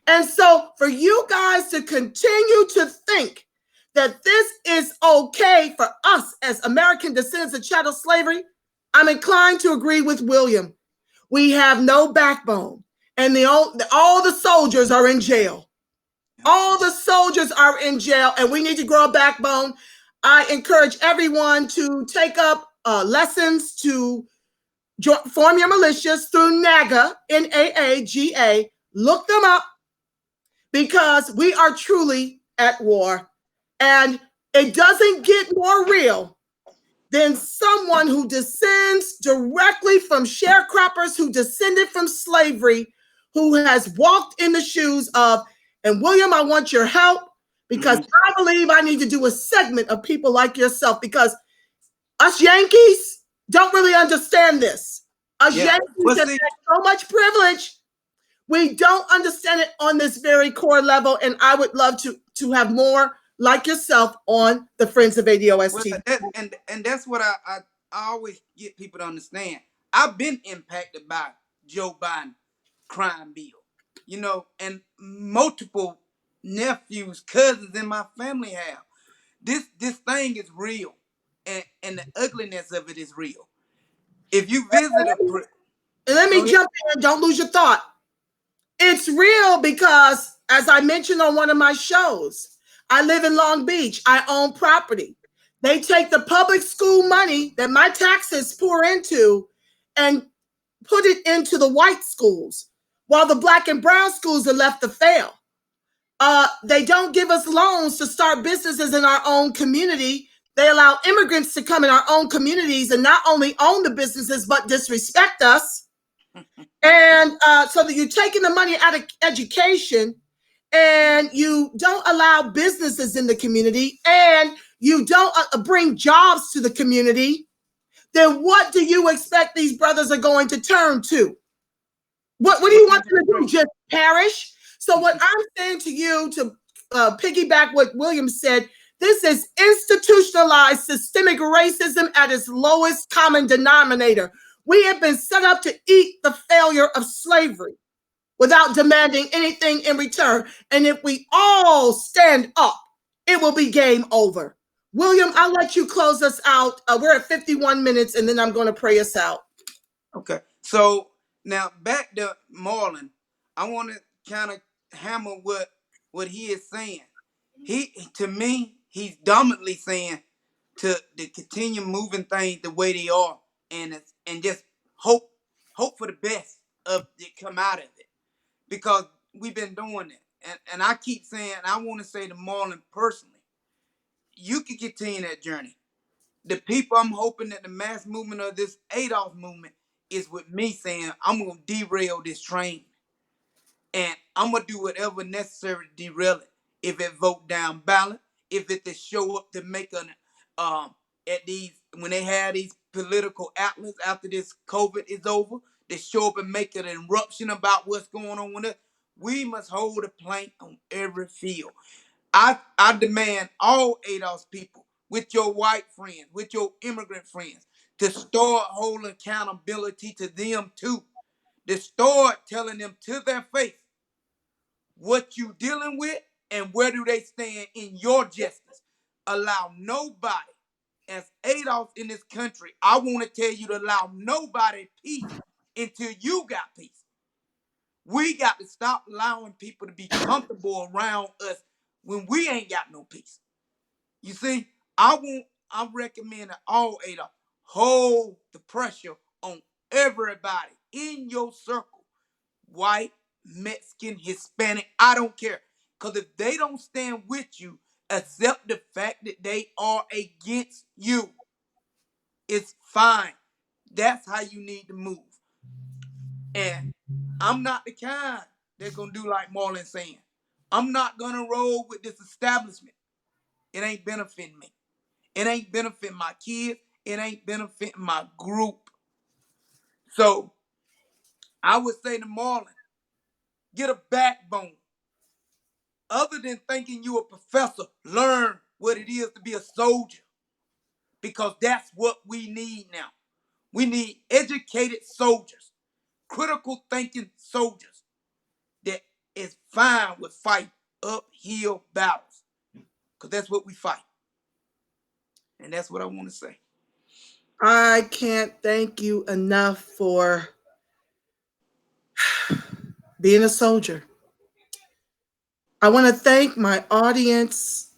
And so for you guys to continue to think that this is okay for us as American descendants of chattel slavery, I'm inclined to agree with William. We have no backbone, and all the soldiers are in jail. All the soldiers are in jail, and we need to grow a backbone. I encourage everyone to take up lessons to form your militias through NAGA, N-A-A-G-A. Look them up, because we are truly at war. And it doesn't get more real than someone who descends directly from sharecroppers who descended from slavery, who has walked in the shoes of, and William, I want your help, because I believe I need to do a segment of people like yourself, because us Yankees don't really understand this. Us Yankees have had so much privilege. We don't understand it on this very core level, and I would love to have more like yourself on the Friends of ADOS TV. And that's what I always get people to understand. I've been impacted by Joe Biden crime bill, and multiple nephews, cousins in my family have. This thing is real, and the ugliness of it is real. If you visit And let go me ahead. jump in. Don't lose your thought. It's real because, as I mentioned on one of my shows, I live in Long Beach. I own property. They take the public school money that my taxes pour into and put it into the white schools, while the black and brown schools are left to fail. They don't give us loans to start businesses in our own community. They allow immigrants to come in our own communities and not only own the businesses, but disrespect us. And so that you're taking the money out of education and you don't allow businesses in the community and you don't bring jobs to the community, then what do you expect these brothers are going to turn to? What do you want them to do? Just perish? So what I'm saying to you, to piggyback what William said, this is institutionalized systemic racism at its lowest common denominator. We have been set up to eat the failure of slavery without demanding anything in return. And if we all stand up, it will be game over. William, I'll let you close us out. We're at 51 minutes, and then I'm going to pray us out. Okay. So now back to Marlon. I want to kind of hammer what he is saying. He to me, he's dominantly saying to continue moving things the way they are, and just hope for the best of it come out of it, because we've been doing it. And I keep saying, I want to say to Marlon personally, you can continue that journey. The people, I'm hoping that the mass movement of this ADOS movement is with me saying, I'm going to derail this train. And I'm going to do whatever necessary to derail it. If it vote down ballot, if it to show up to make an, at these, when they have these political outlets after this COVID is over, to show up and make an eruption about what's going on with it, we must hold a plank on every field. I demand all ADOS people, with your white friends, with your immigrant friends, to start holding accountability to them too. To start telling them to their face what you dealing with and where do they stand in your justice. Allow nobody, as ADOS in this country, I want to tell you to allow nobody peace until you got peace. We got to stop allowing people to be comfortable around us when we ain't got no peace. You see, I recommend that all ADOS hold the pressure on everybody in your circle. White, Mexican, Hispanic, I don't care. Because if they don't stand with you, accept the fact that they are against you. It's fine. That's how you need to move. And I'm not the kind that's going to do like Marlon saying. I'm not going to roll with this establishment. It ain't benefiting me. It ain't benefiting my kids. It ain't benefiting my group. So I would say to Marlon, get a backbone. Other than thinking you a professor, learn what it is to be a soldier. Because that's what we need now. We need educated soldiers, critical thinking soldiers that is fine with fighting uphill battles. Because that's what we fight. And that's what I want to say. I can't thank you enough for being a soldier. I want to thank my audience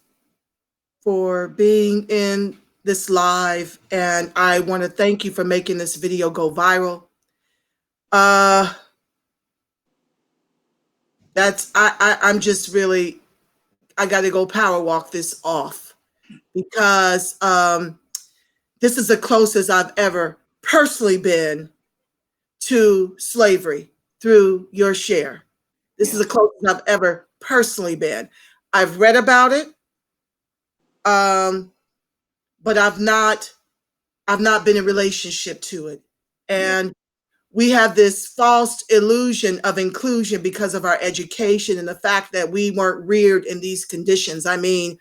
for being in this live, and I want to thank you for making this video go viral. I'm just really, I got to go power walk this off because this is the closest I've ever personally been to slavery through your share. This is the closest I've ever personally been. I've read about it, but I've not been in relationship to it. And we have this false illusion of inclusion because of our education and the fact that we weren't reared in these conditions. I mean,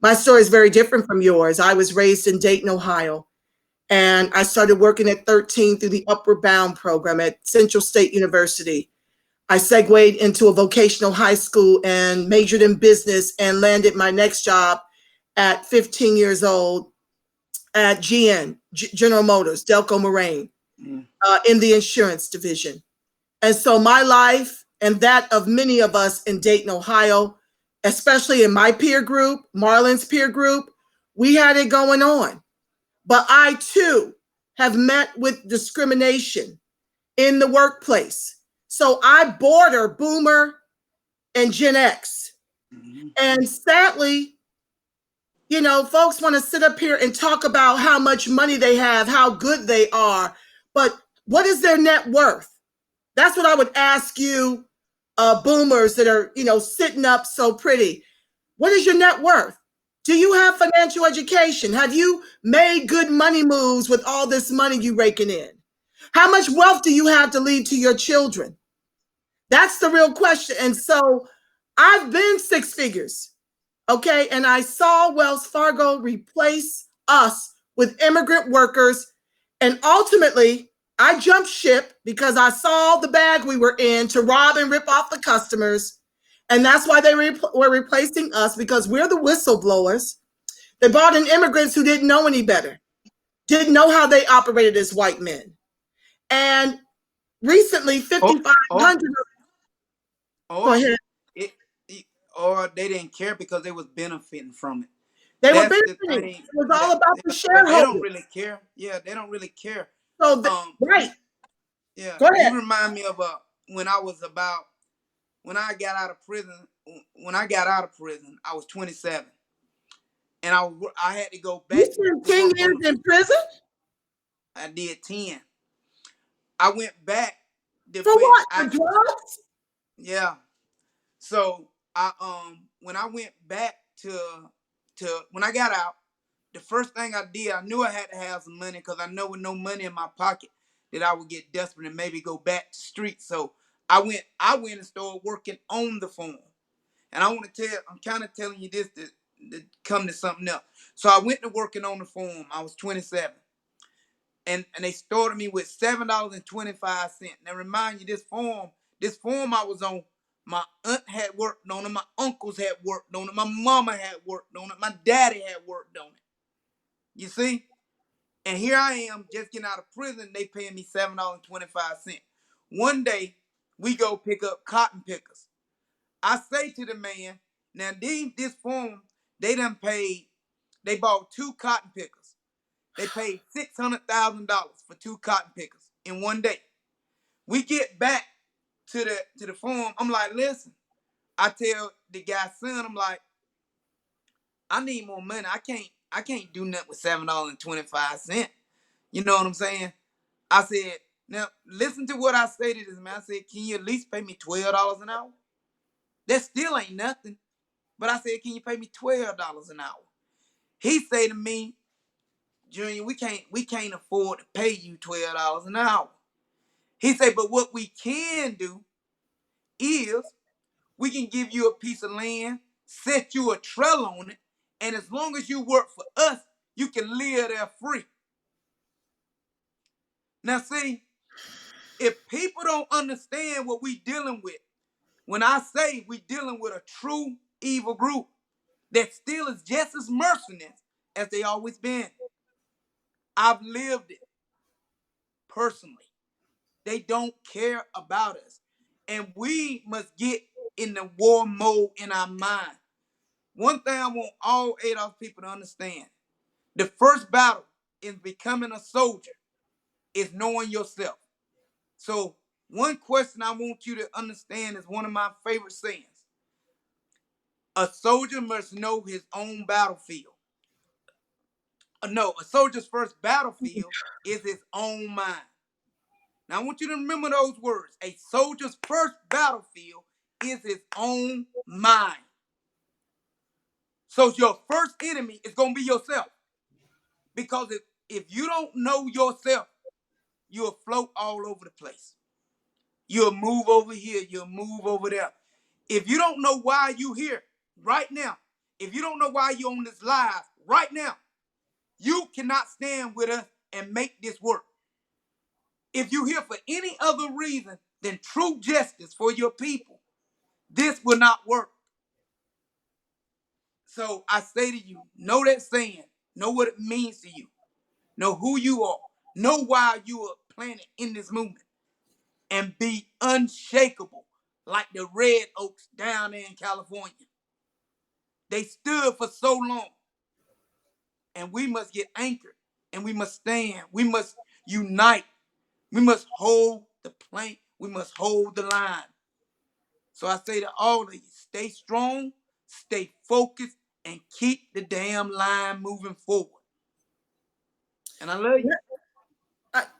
my story is very different from yours. I was raised in Dayton, Ohio, and I started working at 13 through the Upward Bound program at Central State University. I segued into a vocational high school and majored in business and landed my next job at 15 years old at General Motors, Delco Moraine, Mm. in the insurance division. And so my life and that of many of us in Dayton, Ohio, especially in my peer group, Marlon's peer group, we had it going on. But I too have met with discrimination in the workplace. So I border boomer and Gen X. Mhm. And sadly, folks want to sit up here and talk about how much money they have, how good they are, but what is their net worth? That's what I would ask you, boomers that are, sitting up so pretty. What is your net worth? Do you have financial education? Have you made good money moves with all this money you raking in? How much wealth do you have to leave to your children? That's the real question. And so I've been six figures. Okay. And I saw Wells Fargo replace us with immigrant workers. And ultimately, I jumped ship because I saw the bag we were in to rob and rip off the customers. And that's why they were replacing us, because we're the whistleblowers. They brought in immigrants who didn't know any better, didn't know how they operated as white men. And recently, Or, or, 5,500. Go or ahead. it, or they didn't care because they was benefiting from it. They were That's the benefiting. thing. It was Yeah, all about the yeah, but they don't shareholders. really care. Yeah, they don't really care. So, You, right. yeah, Go ahead. you remind me of when I was about when I got out of prison. When I got out of prison, I was 27, and I had to go You back spent to 10 work years on. in prison? I did 10. I went back to For put what? I For drugs? yeah. So I when I went back to when I got out, the first thing I did, I knew I had to have some money because I know with no money in my pocket that I would get desperate and maybe go back to street. So I went and started working on the farm. And I want to I'm kind of telling you this to come to something else. So I went to working on the farm. I was 27. And they started me with $7.25. Now remind you, this farm I was on, my aunt had worked on it, my uncles had worked on it, my mama had worked on it, my daddy had worked on it. You see? And here I am just getting out of prison, they paying me $7.25. One day, we go pick up cotton pickers. I say to the man, now this farm, they bought two cotton pickers. They paid $600,000 for two cotton pickers in one day. We get back to the farm. I'm like, listen. I tell the guy's son, I'm like, I need more money. I can't do nothing with $7.25. You know what I'm saying? I said, now listen to what I say to this man. I said, can you at least pay me $12 an hour? That still ain't nothing. But I said, can you pay me $12 an hour? He say to me, Junior, we can't afford to pay you $12 an hour. He said, but what we can do is we can give you a piece of land, set you a trailer on it, and as long as you work for us, you can live there free. Now, see, if people don't understand what we dealing with, when I say we dealing with a true evil group that still is just as mercenary as they always been. I've lived it personally. They don't care about us. And we must get in the war mode in our mind. One thing I want all ADOS people to understand. The first battle in becoming a soldier is knowing yourself. So one question I want you to understand is one of my favorite sayings. A soldier must know his own battlefield. No, a soldier's first battlefield is his own mind. Now I want you to remember those words. A soldier's first battlefield is his own mind. So your first enemy is going to be yourself. Because if you don't know yourself, you'll float all over the place. You'll move over here, you'll move over there. If you don't know why you're here right now, if you don't know why you're on this live right now, you cannot stand with us and make this work. If you're here for any other reason than true justice for your people, this will not work. So I say to you, know that saying, know what it means to you, know who you are, know why you are planted in this movement, and be unshakable like the red oaks down there in California. They stood for so long, and we must get anchored, and we must stand. We must unite. We must hold the plank. We must hold the line. So I say to all of you, stay strong, stay focused, and keep the damn line moving forward. And I love you.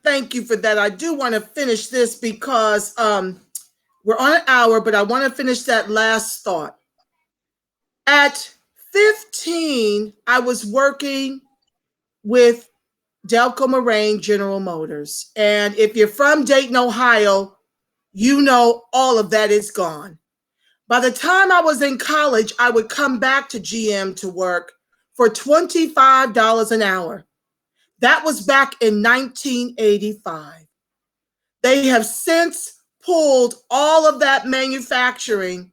Thank you for that. I do want to finish this because we're on an hour, but I want to finish that last thought. At 15, I was working with Delco Moraine General Motors. And if you're from Dayton, Ohio, you know all of that is gone. By the time I was in college, I would come back to GM to work for $25 an hour. That was back in 1985. They have since pulled all of that manufacturing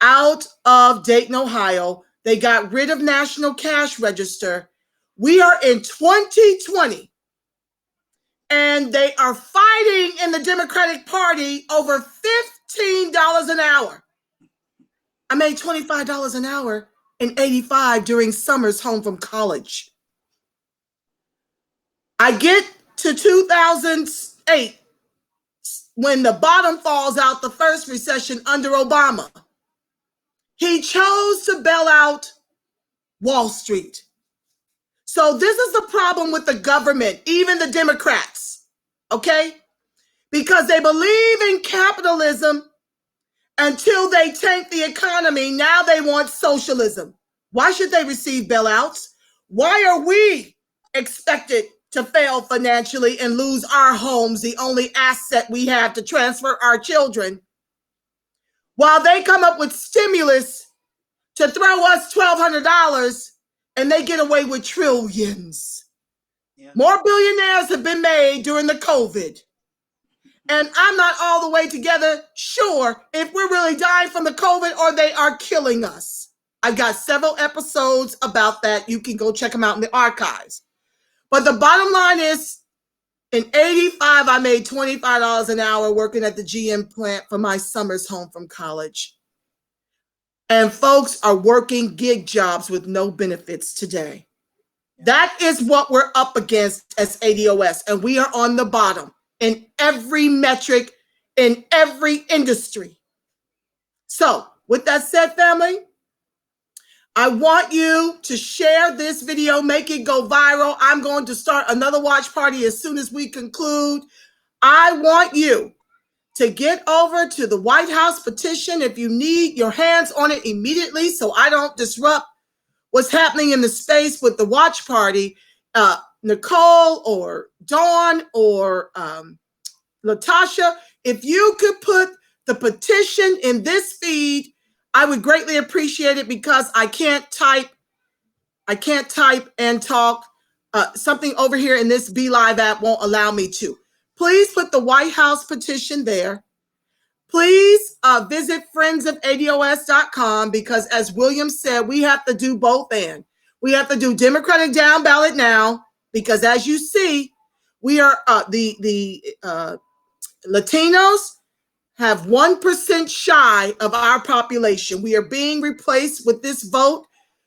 out of Dayton, Ohio. They got rid of National Cash Register. We are in 2020, and they are fighting in the Democratic Party over $15 an hour. I made $25 an hour in 85 during summers home from college. I get to 2008 when the bottom falls out, the first recession under Obama. He chose to bail out Wall Street. So this is the problem with the government, even the Democrats, okay? Because they believe in capitalism until they tank the economy. Now they want socialism. Why should they receive bailouts? Why are we expected to fail financially and lose our homes, the only asset we have to transfer our children, while they come up with stimulus to throw us $1,200 and they get away with trillions? Yeah. More billionaires have been made during the COVID. And I'm not all the way together sure if we're really dying from the COVID or they are killing us. I've got several episodes about that. You can go check them out in the archives. But the bottom line is, in 85, I made $25 an hour working at the GM plant for my summers home from college. And folks are working gig jobs with no benefits today. That is what we're up against as ADOS, and we are on the bottom in every metric, in every industry. So, with that said, family, I want you to share this video, make it go viral. I'm going to start another watch party as soon as we conclude. I want you to get over to the White House petition if you need your hands on it immediately so I don't disrupt what's happening in the space with the watch party. Nicole or Dawn or Latasha, if you could put the petition in this feed, I would greatly appreciate it because I can't type and talk. Something over here in this BeLive app won't allow me to. Please put the White House petition there. Please visit friendsofADOS.com because, as William said, we have to do both and. We have to do Democratic down ballot now because, as you see, we are the Latinos have 1% shy of our population. We are being replaced with this vote.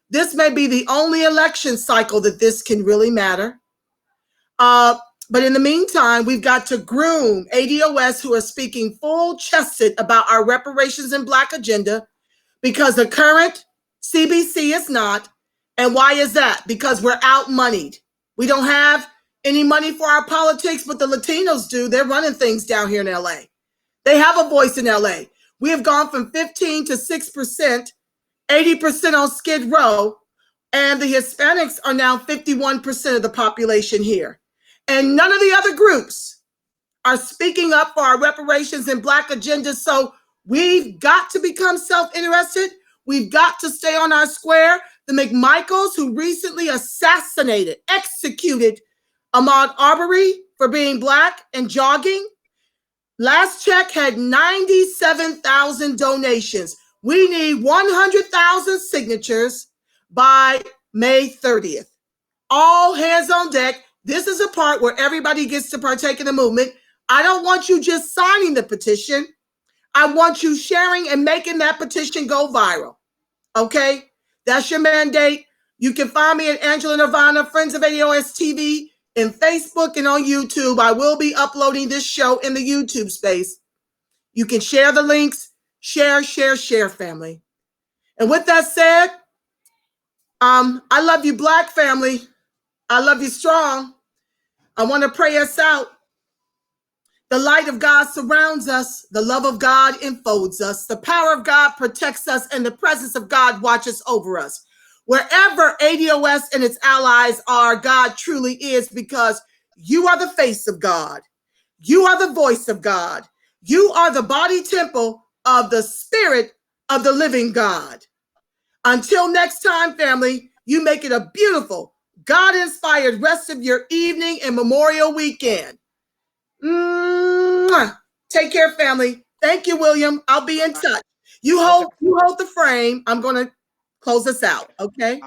This may be the only election cycle that this can really matter. But in the meantime, we've got to groom ADOS who are speaking full-chested about our reparations and Black agenda because the current CBC is not. And why is that? Because we're out-moneyed. We don't have any money for our politics, but the Latinos do. They're running things down here in LA. They have a voice in LA. We have gone from 15 to 6%, 80% on Skid Row, and the Hispanics are now 51% of the population here. And none of the other groups are speaking up for our reparations and Black agenda. So we've got to become self-interested. We've got to stay on our square. The McMichaels, who recently executed Ahmaud Arbery for being Black and jogging, last check had 97,000 donations. We need 100,000 signatures. by May 30th. All hands on deck. This is a part where everybody gets to partake in the movement. I don't want you just signing the petition. I want you sharing and making that petition go viral. Okay? That's your mandate. You can find me at Angela Nirvana, Friends of ADOS TV, in Facebook and on YouTube. I will be uploading this show in the YouTube space. You can share the links. Share, family. And with that said, I love you, Black family. I love you strong. I want to pray us out. The light of God surrounds us. The love of God enfolds us. The power of God protects us, and the presence of God watches over us. Wherever ADOS and its allies are, God truly is, because you are the face of God. You are the voice of God. You are the body temple of the Spirit of the living God. Until next time, family, you make it a beautiful, God-inspired rest of your evening and Memorial weekend. Mwah. Take care, family. Thank you, William. I'll be in touch. You hold the frame. I'm going to close us out, okay?